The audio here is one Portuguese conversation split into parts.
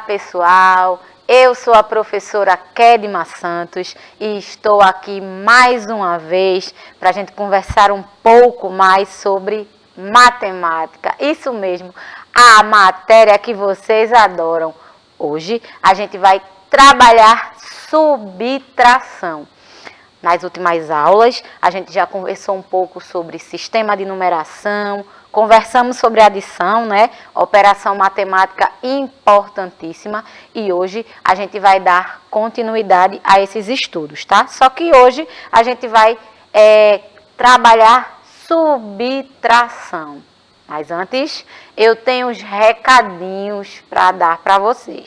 pessoal, eu sou a professora Kedma Santos e estou aqui mais uma vez para a gente conversar um pouco mais sobre matemática. Isso mesmo, a matéria que vocês adoram. Hoje a gente vai trabalhar subtração. Nas últimas aulas, a gente já conversou um pouco sobre sistema de numeração, conversamos sobre adição, né? Operação matemática importantíssima. E hoje a gente vai dar continuidade a esses estudos, tá? Só que hoje a gente vai trabalhar subtração. Mas antes, eu tenho uns recadinhos para dar para vocês.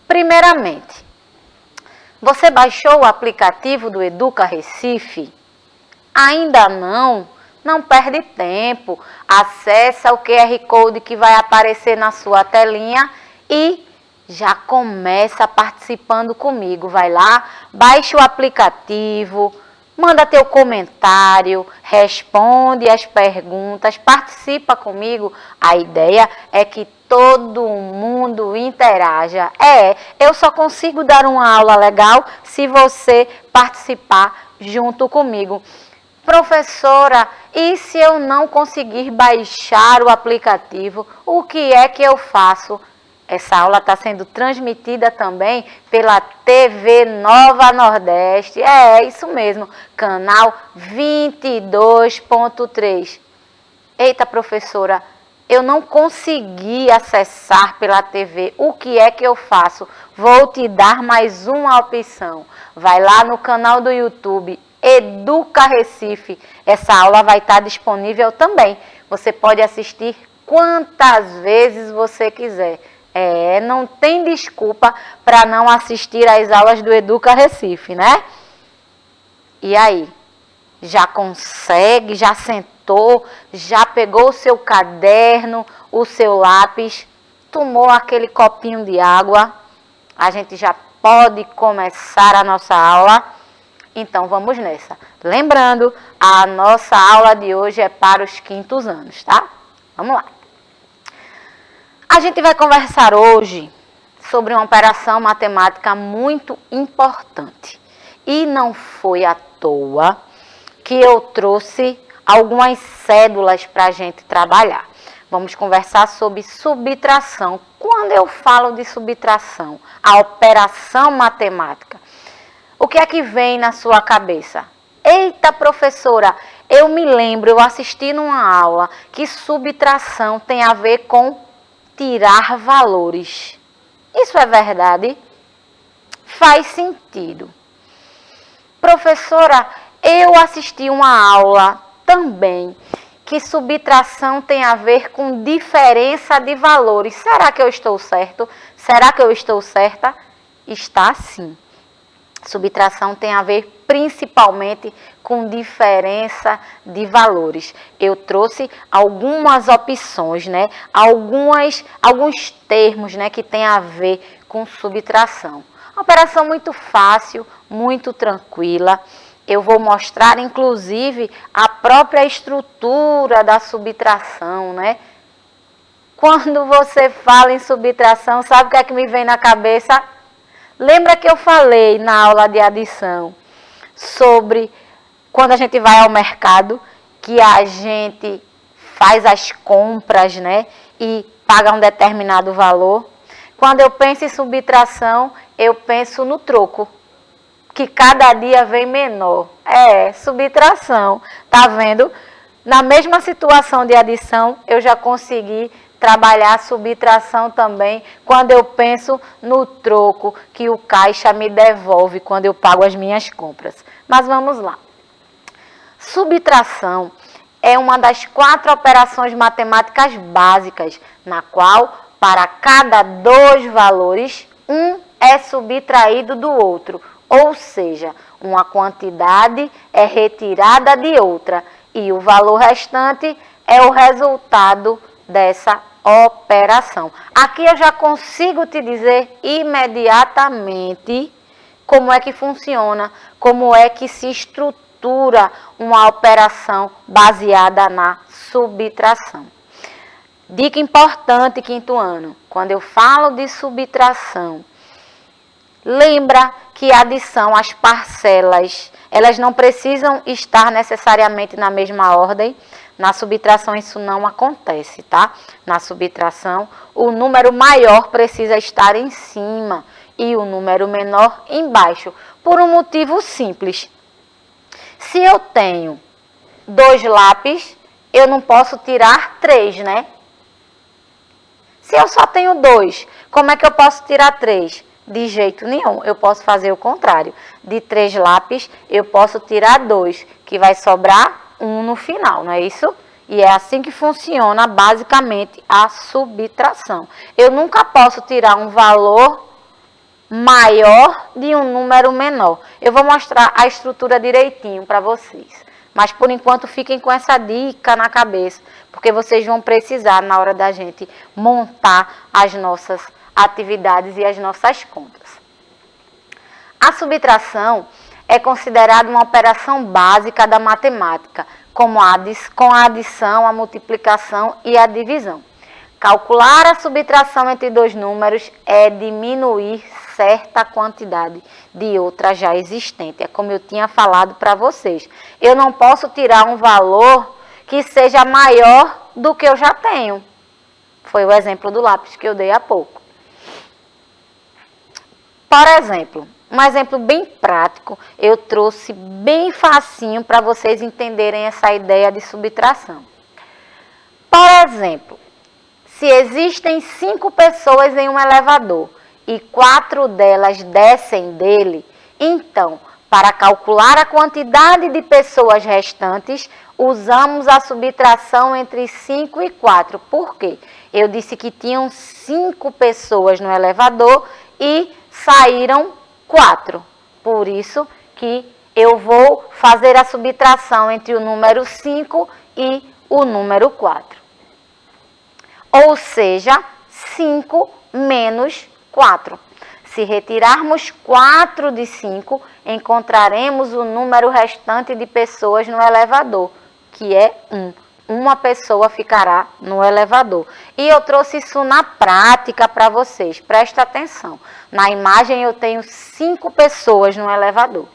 Primeiramente, você baixou o aplicativo do Educa Recife? Ainda não? Não perde tempo. Acesse o QR Code que vai aparecer na sua telinha e já começa participando comigo. Vai lá, baixa o aplicativo, manda teu comentário, responde as perguntas, participa comigo. A ideia é que todo mundo interaja. Eu só consigo dar uma aula legal se você participar junto comigo. Professora, e se eu não conseguir baixar o aplicativo, o que é que eu faço? Essa aula está sendo transmitida também pela TV Nova Nordeste. É isso mesmo, canal 22.3. Eita, professora, eu não consegui acessar pela TV. O que é que eu faço? Vou te dar mais uma opção. Vai lá no canal do YouTube Educa Recife. Essa aula vai estar disponível também. Você pode assistir quantas vezes você quiser. Não tem desculpa para não assistir às aulas do Educa Recife, né? E aí? Já consegue? Já sentou? Já pegou o seu caderno, o seu lápis? Tomou aquele copinho de água? A gente já pode começar a nossa aula? Então vamos nessa. Lembrando, a nossa aula de hoje é para os quintos anos, tá? Vamos lá. A gente vai conversar hoje sobre uma operação matemática muito importante. E não foi à toa que eu trouxe algumas cédulas para a gente trabalhar. Vamos conversar sobre subtração. Quando eu falo de subtração, a operação matemática, o que é que vem na sua cabeça? Eita, professora, eu me lembro, eu assisti numa aula que subtração tem a ver com tirar valores. Isso é verdade? Faz sentido. Professora, eu assisti uma aula também que subtração tem a ver com diferença de valores. Será que eu estou certo? Será que eu estou certa? Está sim. Subtração tem a ver principalmente com diferença de valores. Eu trouxe algumas opções, né? Alguns termos, né, que tem a ver com subtração. Operação muito fácil, muito tranquila. Eu vou mostrar, inclusive, a própria estrutura da subtração, né? Quando você fala em subtração, sabe o que é que me vem na cabeça? Lembra que eu falei na aula de adição sobre quando a gente vai ao mercado, que a gente faz as compras, né, e paga um determinado valor? Quando eu penso em subtração, eu penso no troco, que cada dia vem menor. Subtração. Tá vendo? Na mesma situação de adição, eu já consegui trabalhar a subtração também quando eu penso no troco que o caixa me devolve quando eu pago as minhas compras. Mas vamos lá. Subtração é uma das 4 operações matemáticas básicas, na qual, para cada 2 valores, um é subtraído do outro. Ou seja, uma quantidade é retirada de outra e o valor restante é o resultado dessa operação. Aqui eu já consigo te dizer imediatamente como é que funciona, como é que se estrutura uma operação baseada na subtração. Dica importante, quinto ano. Quando eu falo de subtração, lembra que a adição, as parcelas, elas não precisam estar necessariamente na mesma ordem. Na subtração isso não acontece, tá? Na subtração, o número maior precisa estar em cima e o número menor embaixo, por um motivo simples. Se eu tenho 2 lápis, eu não posso tirar 3, né? Se eu só tenho 2, como é que eu posso tirar 3? De jeito nenhum, eu posso fazer o contrário. De 3 lápis, eu posso tirar 2, que vai sobrar 1 no final, não é isso? E é assim que funciona basicamente a subtração. Eu nunca posso tirar um valor maior de um número menor. Eu vou mostrar a estrutura direitinho para vocês. Mas por enquanto fiquem com essa dica na cabeça, porque vocês vão precisar na hora da gente montar as nossas atividades e as nossas contas. A subtração é considerada uma operação básica da matemática, com a adição, a multiplicação e a divisão. Calcular a subtração entre 2 números é diminuir certa quantidade de outra já existente. É como eu tinha falado para vocês. Eu não posso tirar um valor que seja maior do que eu já tenho. Foi o exemplo do lápis que eu dei há pouco. Por exemplo, um exemplo bem prático, eu trouxe bem facinho para vocês entenderem essa ideia de subtração. Por exemplo, se existem 5 pessoas em um elevador e 4 delas descem dele, então, para calcular a quantidade de pessoas restantes, usamos a subtração entre 5 e 4. Por quê? Eu disse que tinham 5 pessoas no elevador e saíram 4. Por isso que eu vou fazer a subtração entre o número 5 e o número 4. Ou seja, 5 menos 4. Se retirarmos 4 de 5, encontraremos o número restante de pessoas no elevador, que é 1. Uma pessoa ficará no elevador. E eu trouxe isso na prática para vocês. Presta atenção. Na imagem eu tenho 5 pessoas no elevador,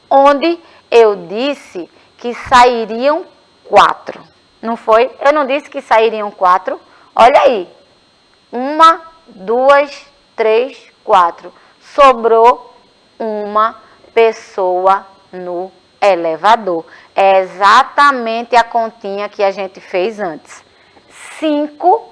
onde eu disse que sairiam 4. Não foi? Eu não disse que sairiam 4? Olha aí. 1, 2, 3, 4. Sobrou uma pessoa no elevador. É exatamente a continha que a gente fez antes. 5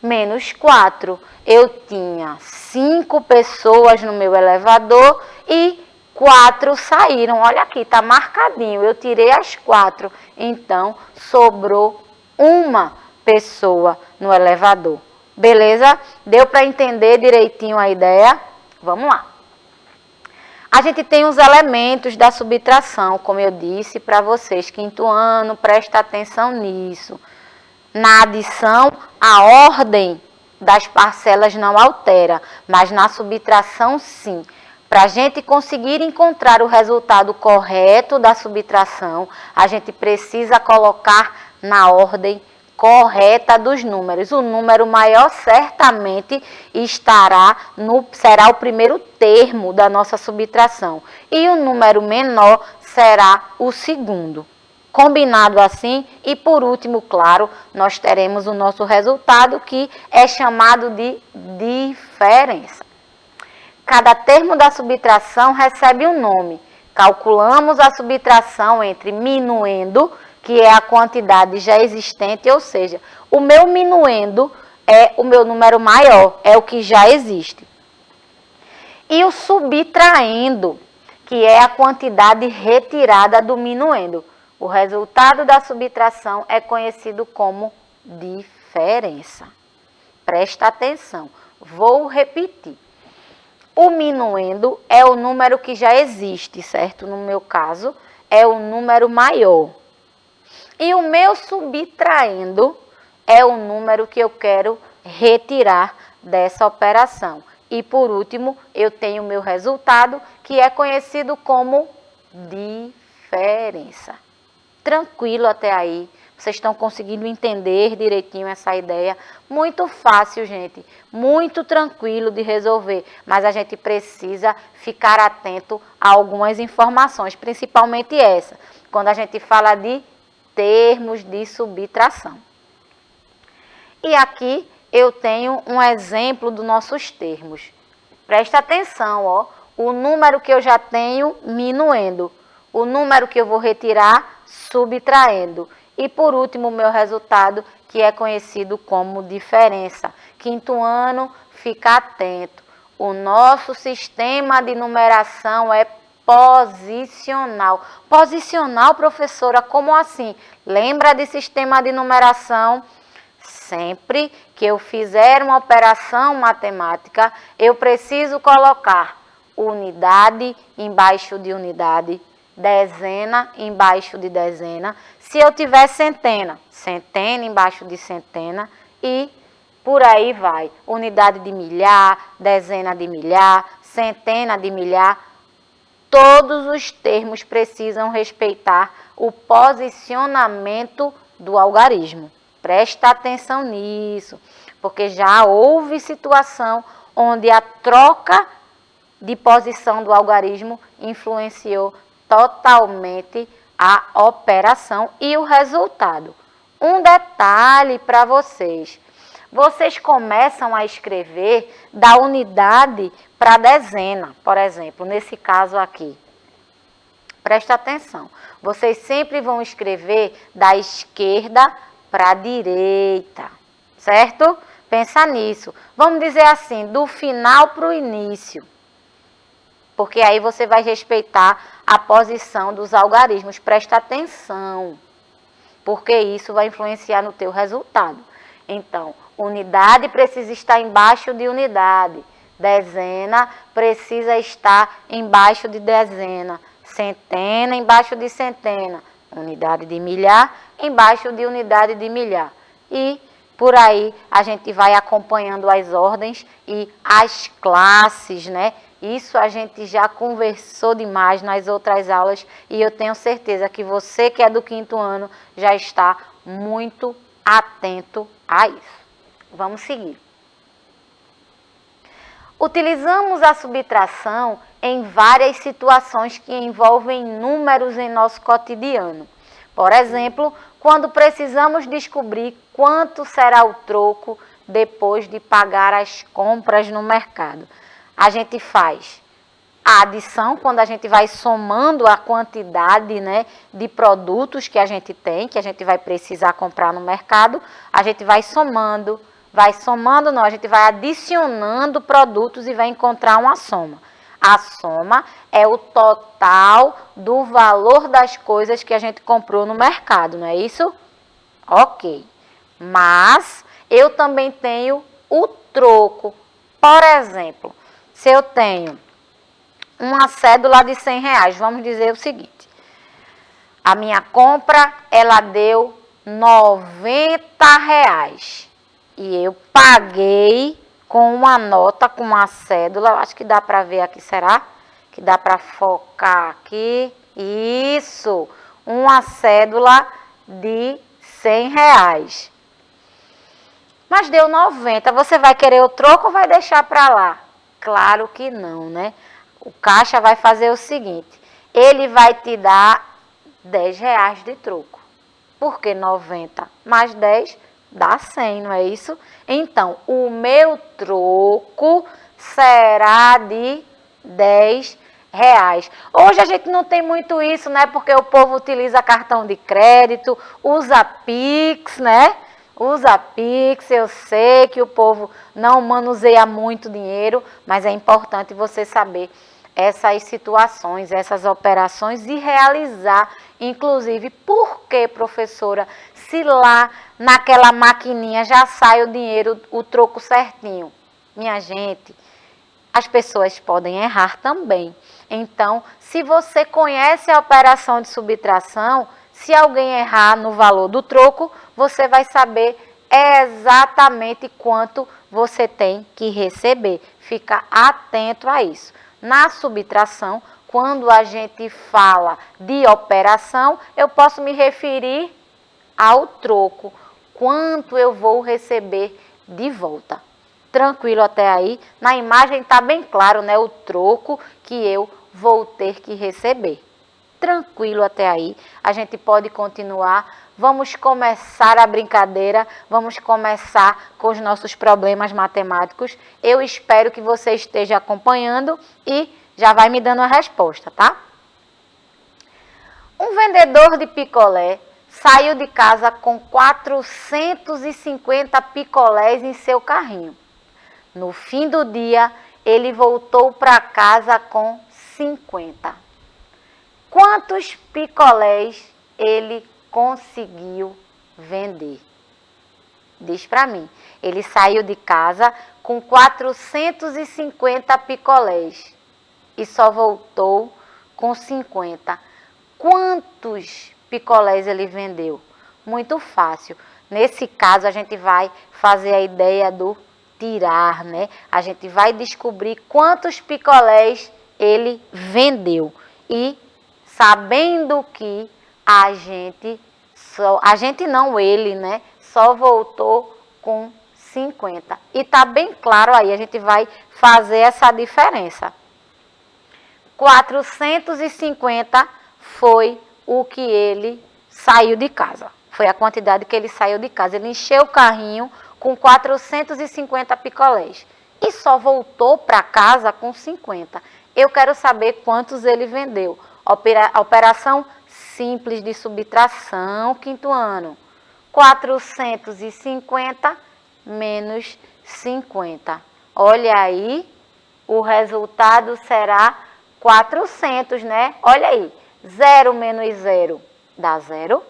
menos 4. Eu tinha 5 pessoas no meu elevador e 4 saíram. Olha aqui, está marcadinho. Eu tirei as 4. Então, sobrou uma pessoa no elevador. Beleza? Deu para entender direitinho a ideia? Vamos lá. A gente tem os elementos da subtração, como eu disse para vocês. Quinto ano, presta atenção nisso. Na adição, a ordem das parcelas não altera, mas na subtração, sim. Para a gente conseguir encontrar o resultado correto da subtração, a gente precisa colocar na ordem correta dos números. O número maior certamente será o primeiro termo da nossa subtração e o número menor será o segundo. Combinado assim? E por último, claro, nós teremos o nosso resultado, que é chamado de diferença. Cada termo da subtração recebe um nome. Calculamos a subtração entre minuendo, que é a quantidade já existente, ou seja, o meu minuendo é o meu número maior, é o que já existe. E o subtraindo, que é a quantidade retirada do minuendo. O resultado da subtração é conhecido como diferença. Presta atenção, vou repetir. O minuendo é o número que já existe, certo? No meu caso, é o número maior. E o meu subtraindo é o número que eu quero retirar dessa operação. E por último, eu tenho o meu resultado, que é conhecido como diferença. Tranquilo até aí? Vocês estão conseguindo entender direitinho essa ideia? Muito fácil, gente. Muito tranquilo de resolver. Mas a gente precisa ficar atento a algumas informações, principalmente essa. Quando a gente fala de termos de subtração. E aqui eu tenho um exemplo dos nossos termos. Presta atenção, ó. O número que eu já tenho minuendo. O número que eu vou retirar subtraindo. E por último, o meu resultado, que é conhecido como diferença. Quinto ano, fica atento. O nosso sistema de numeração é posicional. Posicional, professora, como assim? Lembra de sistema de numeração? Sempre que eu fizer uma operação matemática, eu preciso colocar unidade embaixo de unidade, dezena embaixo de dezena. Se eu tiver centena, centena embaixo de centena e por aí vai. Unidade de milhar, dezena de milhar, centena de milhar. Todos os termos precisam respeitar o posicionamento do algarismo. Presta atenção nisso, porque já houve situação onde a troca de posição do algarismo influenciou totalmente a operação e o resultado. Um detalhe para vocês. Vocês começam a escrever da unidade para a dezena, por exemplo, nesse caso aqui. Presta atenção. Vocês sempre vão escrever da esquerda para a direita, certo? Pensa nisso. Vamos dizer assim, do final para o início. Porque aí você vai respeitar a posição dos algarismos. Presta atenção, porque isso vai influenciar no teu resultado. Então, unidade precisa estar embaixo de unidade. Dezena precisa estar embaixo de dezena. Centena embaixo de centena. Unidade de milhar embaixo de unidade de milhar. E por aí a gente vai acompanhando as ordens e as classes, né? Isso a gente já conversou demais nas outras aulas e eu tenho certeza que você que é do quinto ano já está muito atento a isso. Vamos seguir. Utilizamos a subtração em várias situações que envolvem números em nosso cotidiano. Por exemplo, quando precisamos descobrir quanto será o troco depois de pagar as compras no mercado. A gente faz a adição quando a gente vai somando a quantidade, né, de produtos que a gente tem, que a gente vai precisar comprar no mercado. A gente vai somando não, a gente vai adicionando produtos e vai encontrar uma soma. A soma é o total do valor das coisas que a gente comprou no mercado, não é isso? Ok. Mas eu também tenho o troco. Por exemplo, se eu tenho uma cédula de R$100, vamos dizer o seguinte. A minha compra, ela deu R$90. E eu paguei com uma nota, com uma cédula, acho que dá para ver aqui, será? Que dá para focar aqui. Isso, uma cédula de R$100. Mas deu 90, você vai querer o troco ou vai deixar para lá? Claro que não, né? O caixa vai fazer o seguinte, ele vai te dar R$10 de troco. Porque 90 mais 10 dá 100, não é isso? Então, o meu troco será de R$10. Hoje a gente não tem muito isso, né? Porque o povo utiliza cartão de crédito, usa Pix, né? Usa Pix, eu sei que o povo não manuseia muito dinheiro, mas é importante você saber essas situações, essas operações e realizar, inclusive, por que, professora, se lá naquela maquininha já sai o dinheiro, o troco certinho? Minha gente, as pessoas podem errar também. Então, se você conhece a operação de subtração, se alguém errar no valor do troco, você vai saber exatamente quanto você tem que receber. Fica atento a isso. Na subtração, quando a gente fala de operação, eu posso me referir ao troco, quanto eu vou receber de volta. Tranquilo até aí? Na imagem está bem claro, né? O troco que eu vou ter que receber. Tranquilo até aí? A gente pode continuar. Vamos começar a brincadeira. Vamos começar com os nossos problemas matemáticos. Eu espero que você esteja acompanhando e já vai me dando a resposta, tá? Um vendedor de picolé saiu de casa com 450 picolés em seu carrinho. No fim do dia, ele voltou para casa com 50. Quantos picolés ele conseguiu vender? Diz para mim. Ele saiu de casa com 450 picolés e só voltou com 50. Quantos picolés ele vendeu? Muito fácil. Nesse caso, a gente vai fazer a ideia do tirar, né? A gente vai descobrir quantos picolés ele vendeu. E sabendo que ele, né? Só voltou com 50. E tá bem claro aí, a gente vai fazer essa diferença. 450 foi o que ele saiu de casa. Foi a quantidade que ele saiu de casa. Ele encheu o carrinho com 450 picolés e só voltou para casa com 50. Eu quero saber quantos ele vendeu. Operação simples de subtração, quinto ano. 450 menos 50. Olha aí, o resultado será 400, né? Olha aí, 0 menos 0 dá 0.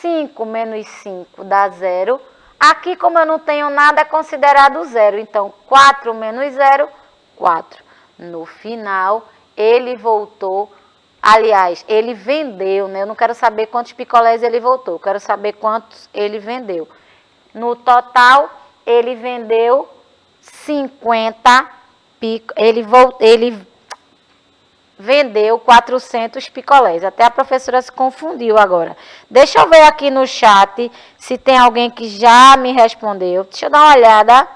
5 menos 5 dá 0. Aqui, como eu não tenho nada, é considerado 0. Então, 4 menos 0, 4. No final, ele voltou. Aliás, ele vendeu, né? Eu não quero saber quantos picolés ele voltou. Eu quero saber quantos ele vendeu. No total, ele vendeu 50 picolés. Ele vendeu 400 picolés. Até a professora se confundiu agora. Deixa eu ver aqui no chat se tem alguém que já me respondeu. Deixa eu dar uma olhada.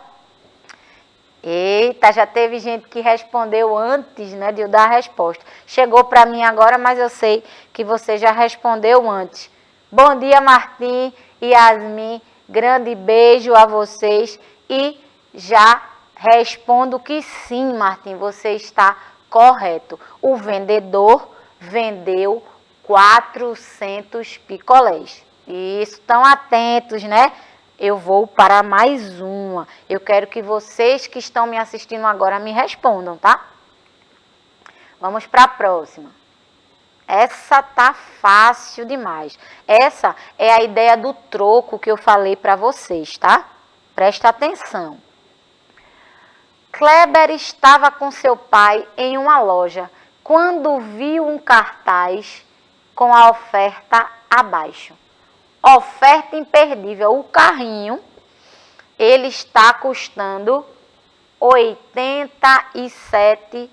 Eita, já teve gente que respondeu antes, né, de eu dar a resposta. Chegou para mim agora, mas eu sei que você já respondeu antes. Bom dia, Martim e Yasmin. Grande beijo a vocês. E já respondo que sim, Martim, você está correto. O vendedor vendeu 400 picolés. Isso, estão atentos, né? Eu vou para mais uma. Eu quero que vocês que estão me assistindo agora me respondam, tá? Vamos para a próxima. Essa tá fácil demais. Essa é a ideia do troco que eu falei para vocês, tá? Presta atenção. Kleber estava com seu pai em uma loja quando viu um cartaz com a oferta abaixo. Oferta imperdível. O carrinho, ele está custando R$ 87.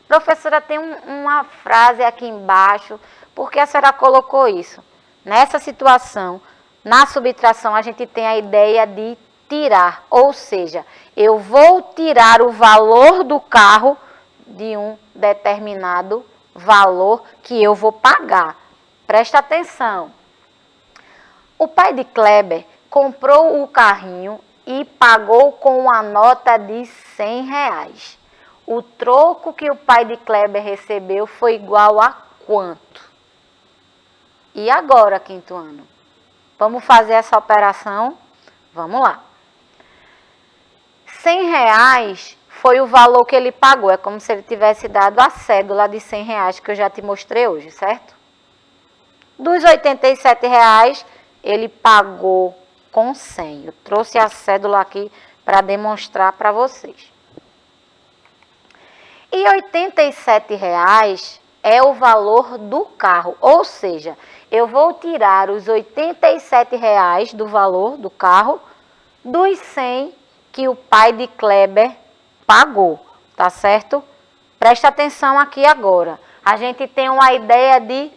Professora, tem uma frase aqui embaixo. Por que a senhora colocou isso? Nessa situação, na subtração, a gente tem a ideia de tirar. Ou seja, eu vou tirar o valor do carro de um determinado valor que eu vou pagar. Presta atenção. O pai de Kleber comprou o carrinho e pagou com uma nota de R$100. O troco que o pai de Kleber recebeu foi igual a quanto? E agora, quinto ano? Vamos fazer essa operação? Vamos lá. R$100 foi o valor que ele pagou. É como se ele tivesse dado a cédula de R$100 que eu já te mostrei hoje, certo? Dos R$ 87, ele pagou com 100. Eu trouxe a cédula aqui para demonstrar para vocês. E R$ 87 é o valor do carro. Ou seja, eu vou tirar os R$ 87 do valor do carro dos 100 que o pai de Kleber pagou. Tá certo? Presta atenção aqui agora. A gente tem uma ideia de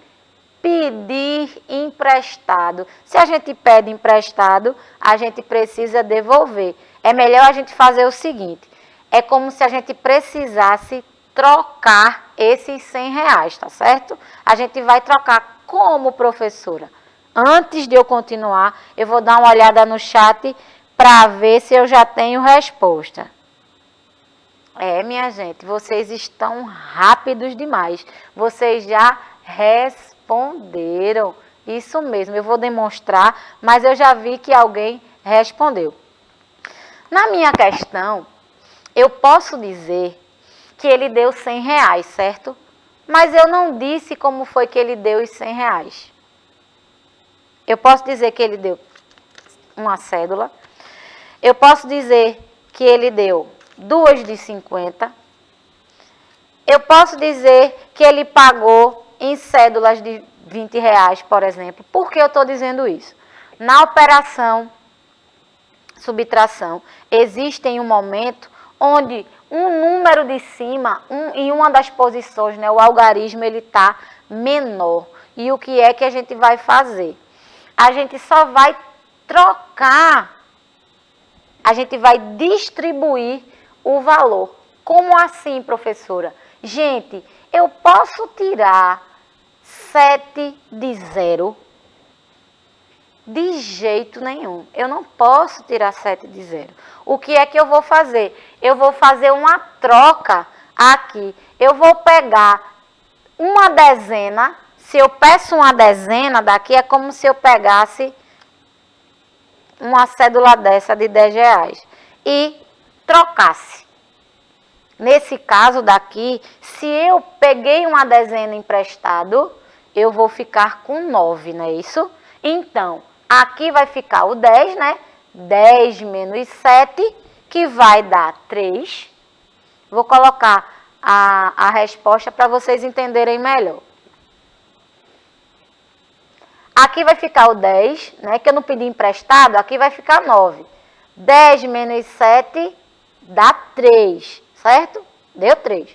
pedir emprestado. Se a gente pede emprestado, a gente precisa devolver. É melhor a gente fazer o seguinte, é como se a gente precisasse trocar esses R$100, tá certo? A gente vai trocar como, professora? Antes de eu continuar, eu vou dar uma olhada no chat para ver se eu já tenho resposta. Minha gente, vocês estão rápidos demais. Vocês já responderam. Isso mesmo, eu vou demonstrar, mas eu já vi que alguém respondeu. Na minha questão, eu posso dizer que ele deu R$100, certo? Mas eu não disse como foi que ele deu os R$100. Eu posso dizer que ele deu uma cédula. Eu posso dizer que ele deu 2 de 50. Eu posso dizer que ele pagou em cédulas de R$20, por exemplo. Por que eu estou dizendo isso? Na operação subtração, existe um momento onde um número de cima, em uma das posições, né, o algarismo ele está menor. E o que é que a gente vai fazer? A gente só vai trocar, a gente vai distribuir o valor. Como assim, professora? Gente, eu posso tirar 7 de 0? De jeito nenhum. Eu não posso tirar 7 de 0. O que é que eu vou fazer? Eu vou fazer uma troca aqui. Eu vou pegar uma dezena. Se eu peço uma dezena daqui, é como se eu pegasse uma cédula dessa de R$10 e trocasse. Nesse caso daqui, se eu peguei uma dezena emprestado, eu vou ficar com 9, não é isso? Então, aqui vai ficar o 10, né? 10 menos 7, que vai dar 3. Vou colocar a resposta para vocês entenderem melhor. Aqui vai ficar o 10, né? Que eu não pedi emprestado, aqui vai ficar 9. 10 menos 7 dá 3, certo? Deu 3.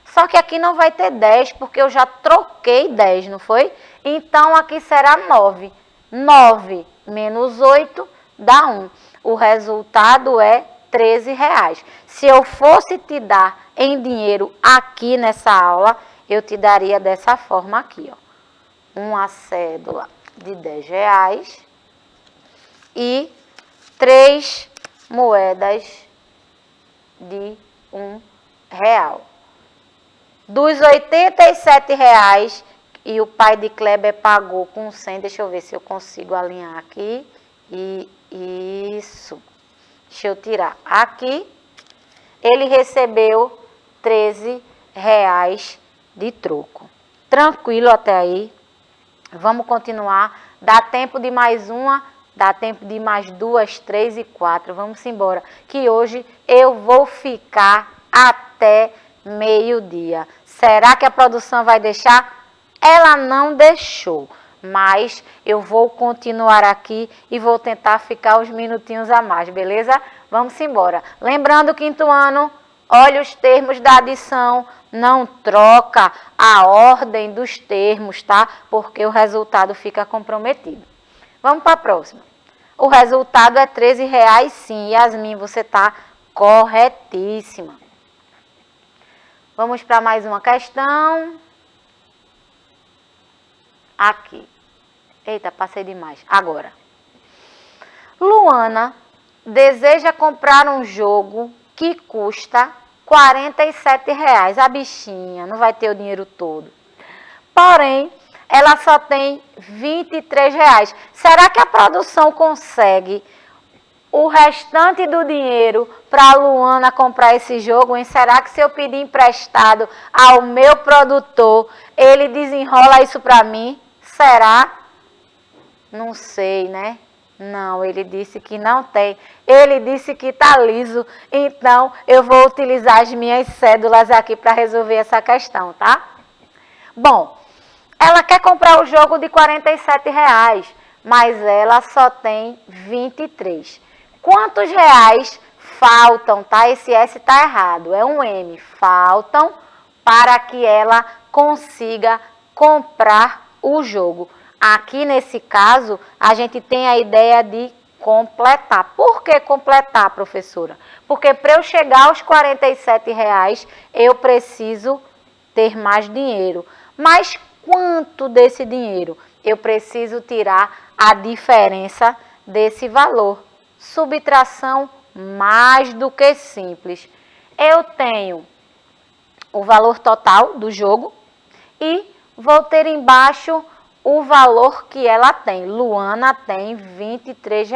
Só que aqui não vai ter 10, porque eu já troquei 10, não foi? Então, aqui será 9. 9 menos 8 dá 1. O resultado é R$13. Se eu fosse te dar em dinheiro aqui nessa aula, eu te daria dessa forma aqui, ó. Uma cédula de R$10 e 3 moedas de R$1. Dos R$87 e o pai de Kleber pagou com 100, deixa eu ver se eu consigo alinhar aqui. E isso. Deixa eu tirar aqui. Ele recebeu R$13 de troco. Tranquilo até aí. Vamos continuar. Dá tempo de mais uma, dá tempo de mais 2, 3 e 4. Vamos embora. Que hoje eu vou ficar até meio-dia. Será que a produção vai deixar? Ela não deixou. Mas eu vou continuar aqui e vou tentar ficar uns minutinhos a mais, beleza? Vamos embora. Lembrando, quinto ano, olha os termos da adição. Não troca a ordem dos termos, tá? Porque o resultado fica comprometido. Vamos para a próxima. O resultado é R$13 sim. Yasmin, você está corretíssima. Vamos para mais uma questão. Aqui. Eita, passei demais. Agora. Luana deseja comprar um jogo que custa R$47. A bichinha não vai ter o dinheiro todo. Porém, ela só tem R$23. Será que a produção consegue o restante do dinheiro para a Luana comprar esse jogo, hein? Será que se eu pedir emprestado ao meu produtor, ele desenrola isso para mim? Será? Não sei, né? Não, ele disse que não tem. Ele disse que está liso. Então, eu vou utilizar as minhas cédulas aqui para resolver essa questão, tá? Bom, ela quer comprar o jogo de R$47, mas ela só tem 23. Quantos reais faltam, tá? Esse S está errado, é um M. Faltam para que ela consiga comprar o jogo. Aqui nesse caso, a gente tem a ideia de completar. Por que completar, professora? Porque para eu chegar aos R$ 47, eu preciso ter mais dinheiro. Mas quanto desse dinheiro? Eu preciso tirar a diferença desse valor. Subtração mais do que simples. Eu tenho o valor total do jogo e vou ter embaixo o valor que ela tem. Luana tem R$ 23.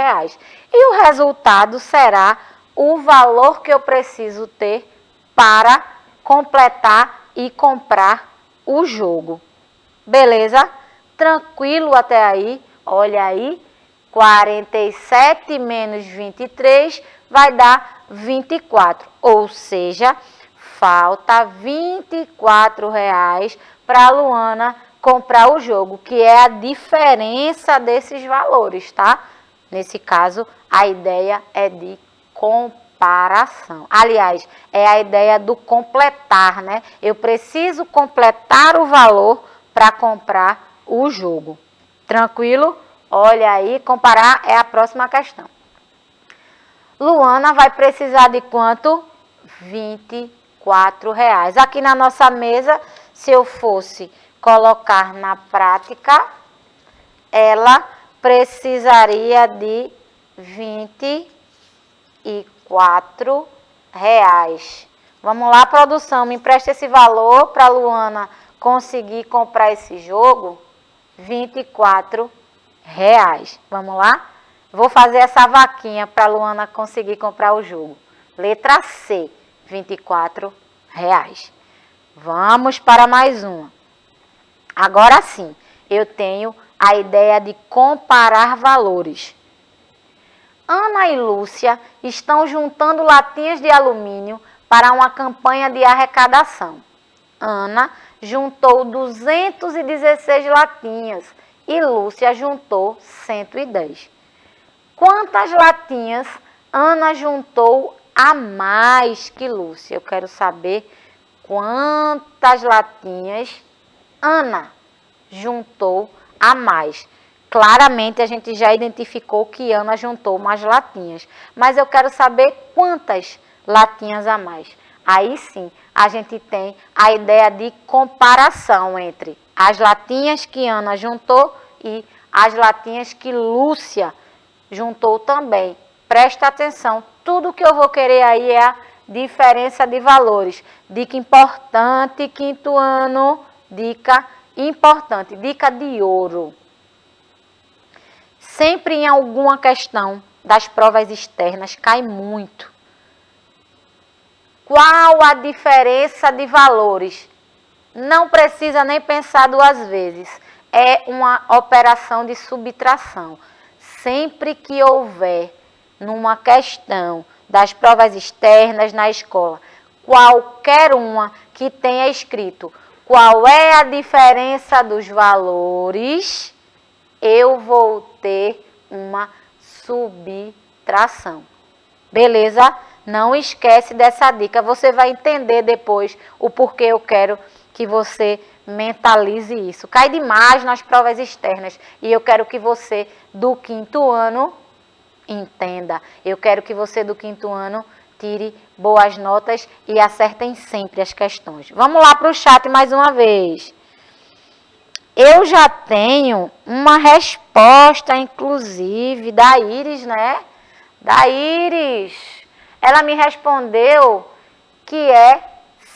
E o resultado será o valor que eu preciso ter para completar e comprar o jogo. Beleza? Tranquilo até aí? Olha aí, 47 menos 23 vai dar 24. Ou seja, falta R$ 24 para a Luana comprar o jogo, que é a diferença desses valores, tá? Nesse caso, a ideia é de comparação. Aliás, é a ideia do completar, né? Eu preciso completar o valor para comprar o jogo. Tranquilo? Olha aí, comparar é a próxima questão. Luana vai precisar de quanto? R$ 24. Aqui na nossa mesa, se eu fosse colocar na prática, ela precisaria de R$ 24. Vamos lá, produção, me empresta esse valor para a Luana conseguir comprar esse jogo. R$ 24. Vamos lá? Vou fazer essa vaquinha para a Luana conseguir comprar o jogo. Letra C, R$ 24. Vamos para mais uma. Agora sim, eu tenho a ideia de comparar valores. Ana e Lúcia estão juntando latinhas de alumínio para uma campanha de arrecadação. Ana juntou 216 latinhas e Lúcia juntou 110. Quantas latinhas Ana juntou a mais que Lúcia? Eu quero saber quantas latinhas Ana juntou a mais. Claramente a gente já identificou que Ana juntou mais latinhas, mas eu quero saber quantas latinhas a mais. Aí sim, a gente tem a ideia de comparação entre as latinhas que Ana juntou e as latinhas que Lúcia juntou também. Presta atenção, tudo que eu vou querer aí é a diferença de valores. Dica importante, quinto ano, dica importante, dica de ouro. Sempre em alguma questão das provas externas cai muito. Qual a diferença de valores? Não precisa nem pensar duas vezes. É uma operação de subtração. Sempre que houver numa questão das provas externas na escola, qualquer uma que tenha escrito qual é a diferença dos valores, eu vou ter uma subtração. Beleza? Não esquece dessa dica. Você vai entender depois o porquê eu quero que você mentalize isso. Cai demais nas provas externas e eu quero que você do quinto ano entenda. Eu quero que você do quinto ano tire boas notas e acertem sempre as questões. Vamos lá para o chat mais uma vez. Eu já tenho uma resposta, inclusive, da Iris, né? Da Iris. Ela me respondeu que é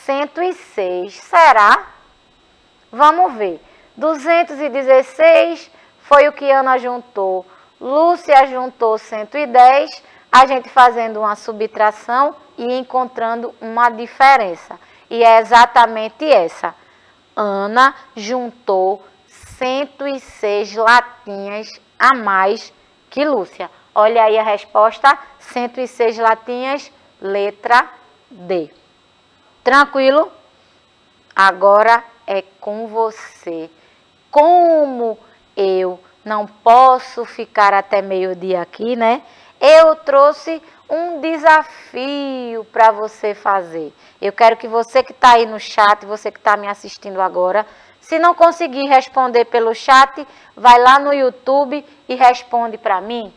106. Será? Vamos ver. 216 foi o que Ana juntou. Lúcia juntou 110. A gente fazendo uma subtração e encontrando uma diferença. E é exatamente essa. Ana juntou 106 latinhas a mais que Lúcia. Olha aí a resposta, 106 latinhas, letra D. Tranquilo? Agora é com você. Como eu não posso ficar até meio-dia aqui, né? Eu trouxe um desafio para você fazer. Eu quero que você que está aí no chat, você que está me assistindo agora, Se não conseguir responder pelo chat, vai lá no YouTube e responde para mim.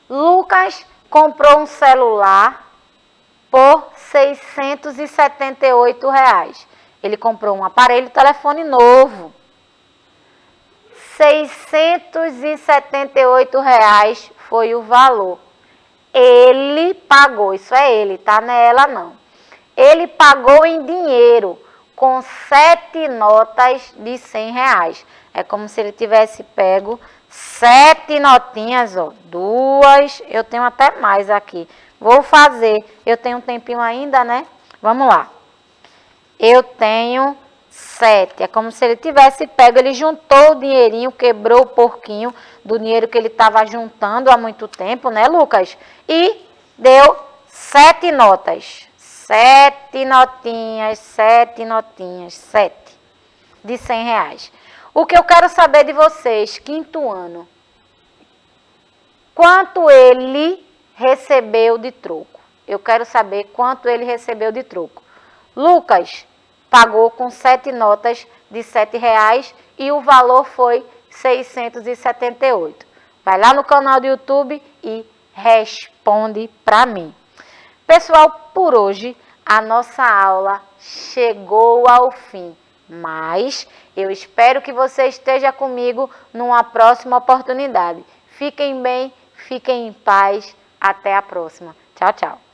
Lucas comprou um celular por R$678. Ele comprou um aparelho telefone novo. R$678 foi o valor. Ele pagou, isso é ele, tá? Não é ela não. Ele pagou em dinheiro, com 7 notas de R$100. É como se ele tivesse pego 7 notinhas, ó. 2, eu tenho até mais aqui. Vou fazer, eu tenho um tempinho ainda, né? Vamos lá. Eu tenho 7. É como se ele tivesse pego, ele juntou o dinheirinho, quebrou o porquinho do dinheiro que ele estava juntando há muito tempo, né, Lucas? E deu 7 notas. 7 notinhas, 7 notinhas, 7 de R$100. O que eu quero saber de vocês, quinto ano, quanto ele recebeu de troco? Eu quero saber quanto ele recebeu de troco. Lucas pagou com 7 notas de R$7 e o valor foi 678. Vai lá no canal do YouTube e responde para mim. Pessoal, por hoje a nossa aula chegou ao fim, mas eu espero que você esteja comigo numa próxima oportunidade. Fiquem bem, fiquem em paz. Até a próxima. Tchau, tchau.